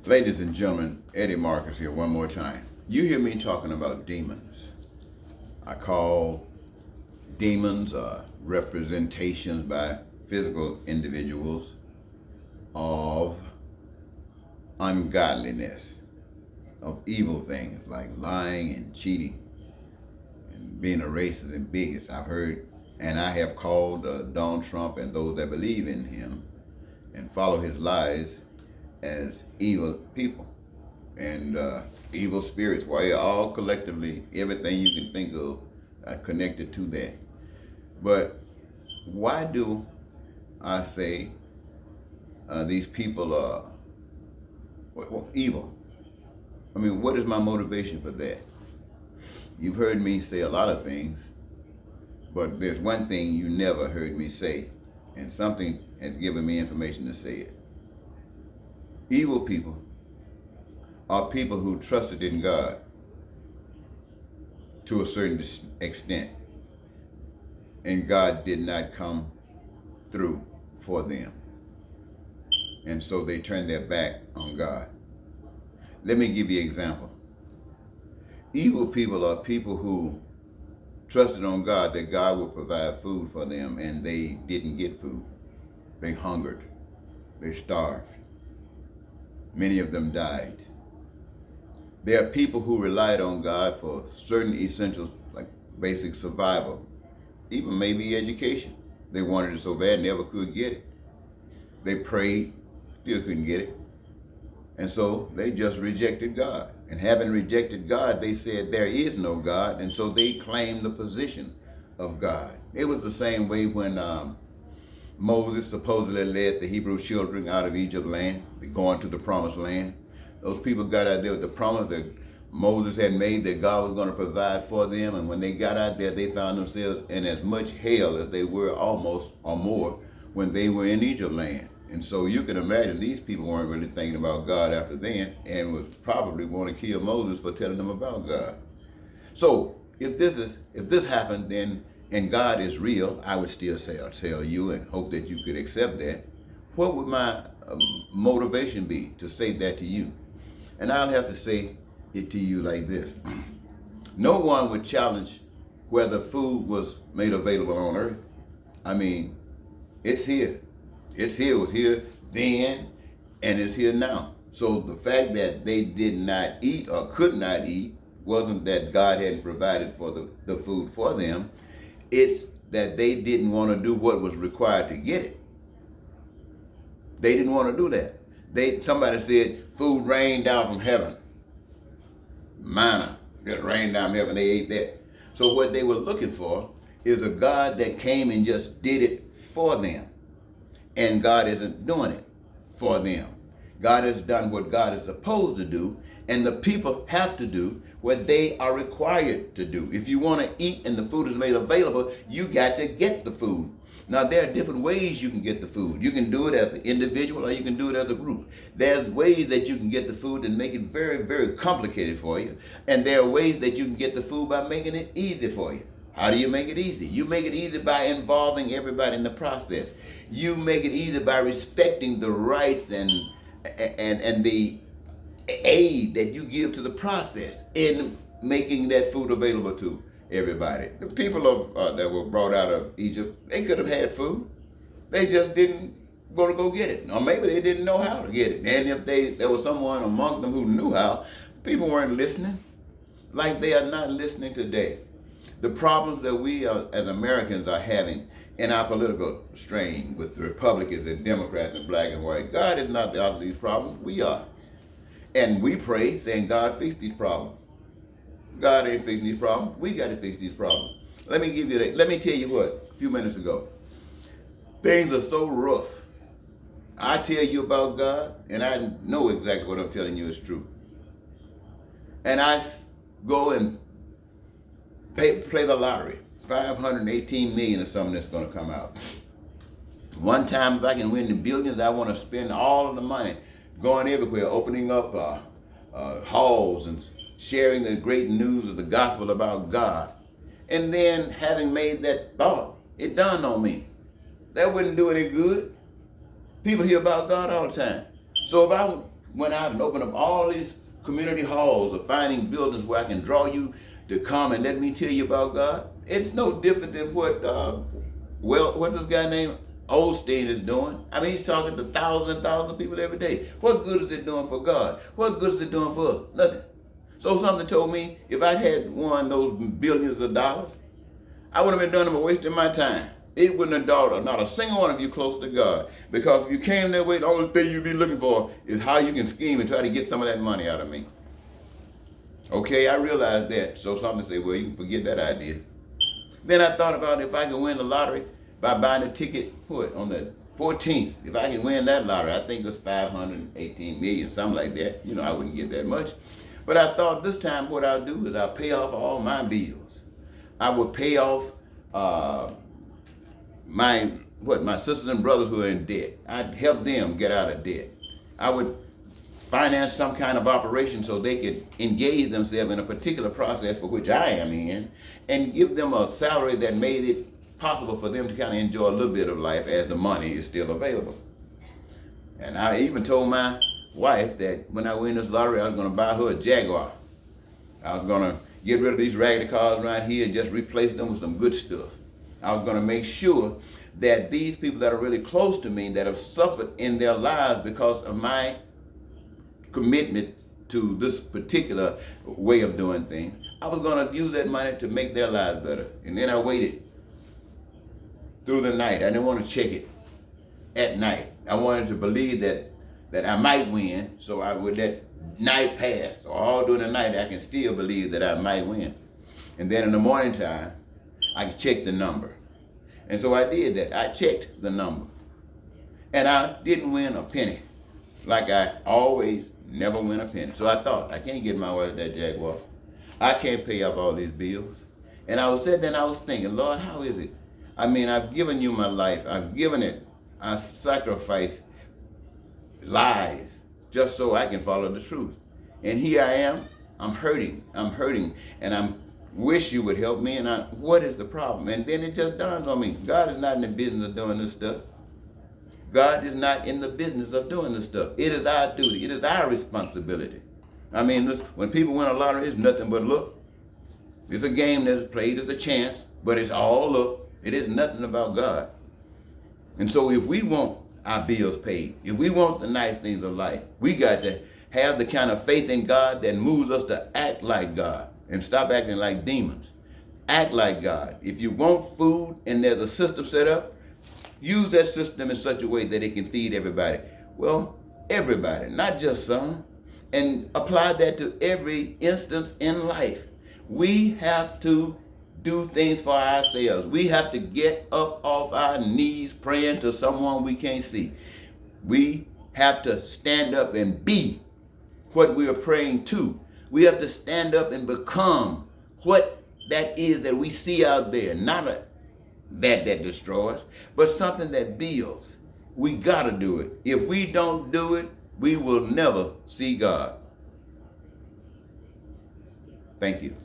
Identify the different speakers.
Speaker 1: Ladies and gentlemen, Eddie Marcus here one more time. You hear me talking about demons. I call demons representations by physical individuals of ungodliness, of evil things like lying and cheating and being a racist and bigot. I've heard and I have called Donald Trump and those that believe in him and follow his lies as evil people and evil spirits. Why all collectively, everything you can think of connected to that. But why do I say these people are evil? I mean, what is my motivation for that? You've heard me say a lot of things, but there's one thing you never heard me say, and something has given me information to say it. Evil people are people who trusted in God to a certain extent, and God did not come through for them. And so they turned their back on God. Let me give you an example. Evil people are people who trusted on God that God would provide food for them, and they didn't get food. They hungered. They starved. Many of them died. There are people who relied on God for certain essentials like basic survival, even maybe education. They wanted it so bad, never could get it. They prayed, still couldn't get it. And so they just rejected God. And having rejected God, they said there is no God, and so they claimed the position of God. It was the same way when Moses supposedly led the Hebrew children out of Egypt land, going to the promised land. Those people got out there with the promise that Moses had made that God was going to provide for them. And when they got out there, they found themselves in as much hell as they were almost or more when they were in Egypt land. And so you can imagine these people weren't really thinking about God after then and was probably going to kill Moses for telling them about God. So if this happened then and God is real, I would still tell you and hope that you could accept that. What would my motivation be to say that to you? And I'll have to say it to you like this. No one would challenge whether food was made available on earth. I mean, it's here. It was here then, and it's here now. So the fact that they did not eat or could not eat wasn't that God hadn't provided for the food for them. It's that they didn't want to do what was required to get it. They didn't want to do that. Somebody said food rained down from heaven. Manna, it rained down from heaven. They ate that. So what they were looking for is a God that came and just did it for them. And God isn't doing it for them. God has done what God is supposed to do, and the people have to do what they are required to do. If you want to eat and the food is made available, you got to get the food. Now, there are different ways you can get the food. You can do it as an individual or you can do it as a group. There's ways that you can get the food and make it very, very complicated for you. And there are ways that you can get the food by making it easy for you. How do you make it easy? You make it easy by involving everybody in the process. You make it easy by respecting the rights and the aid that you give to the process in making that food available to everybody. The people that were brought out of Egypt, they could have had food. They just didn't want to go get it. Or maybe they didn't know how to get it. And if there was someone among them who knew how, people weren't listening like they are not listening today. The problems that we as Americans are having in our political strain with the Republicans and Democrats and black and white, God is not the author of these problems. We are. And we pray saying, God, fix these problems. God ain't fixing these problems. We got to fix these problems. Let me tell you what, a few minutes ago. Things are so rough. I tell you about God, and I know exactly what I'm telling you is true. And I go and play the lottery. 518 million or something that's going to come out. One time, if I can win the billions, I want to spend all of the money going everywhere, opening up halls and sharing the great news of the gospel about God. And then, having made that thought, it dawned on me that wouldn't do any good. People hear about God all the time. So if I went out and opened up all these community halls of finding buildings where I can draw you to come and let me tell you about God. It's no different than what, what's this guy named Osteen is doing. I mean, he's talking to thousands and thousands of people every day. What good is it doing for God? What good is it doing for us? Nothing. So something told me if I had won those billions of dollars, I wouldn't have been doing them wasting my time. It wouldn't have brought not a single one of you close to God. Because if you came that way, the only thing you'd be looking for is how you can scheme and try to get some of that money out of me. Okay, I realized that. So something said, well, you can forget that idea. Then I thought about if I could win the lottery by buying a ticket, on the 14th. If I can win that lottery, I think it was 518 million, something like that. I wouldn't get that much. But I thought this time what I'll do is I'll pay off all my bills. I would pay off my sisters and brothers who are in debt. I'd help them get out of debt. I would finance some kind of operation so they could engage themselves in a particular process for which I am in, and give them a salary that made it possible for them to kind of enjoy a little bit of life as the money is still available. And I even told my wife that when I win this lottery, I was going to buy her a Jaguar. I was going to get rid of these raggedy cars around here and just replace them with some good stuff. I was going to make sure that these people that are really close to me, that have suffered in their lives because of my commitment to this particular way of doing things, I was going to use that money to make their lives better. And then I waited through the night. I didn't want to check it at night. I wanted to believe that I might win, so I would let night pass. So all during the night, I can still believe that I might win. And then in the morning time, I could check the number. And so I did that. I checked the number. And I didn't win a penny. Like I always never win a penny. So I thought, I can't get my wife that Jaguar. I can't pay up all these bills. And I was sitting there and I was thinking, Lord, how is it? I mean, I've given you my life. I've given it. I sacrificed lies just so I can follow the truth. And here I am. I'm hurting. And I wish you would help me. And what is the problem? And then it just dawns on me, God is not in the business of doing this stuff. God is not in the business of doing this stuff. It is our duty. It is our responsibility. I mean, when people win a lottery, it's nothing but luck. It's a game that's played as a chance, but it's all luck. It is nothing about God. And so if we want our bills paid, if we want the nice things of life, we got to have the kind of faith in God that moves us to act like God and stop acting like demons. Act like God. If you want food and there's a system set up, use that system in such a way that it can feed everybody. Well, everybody, not just some. And apply that to every instance in life. We have to do things for ourselves. We have to get up off our knees praying to someone we can't see. We have to stand up and be what we are praying to. We have to stand up and become what that is that we see out there. Not that destroys, but something that builds. We got to do it. If we don't do it, we will never see God. Thank you.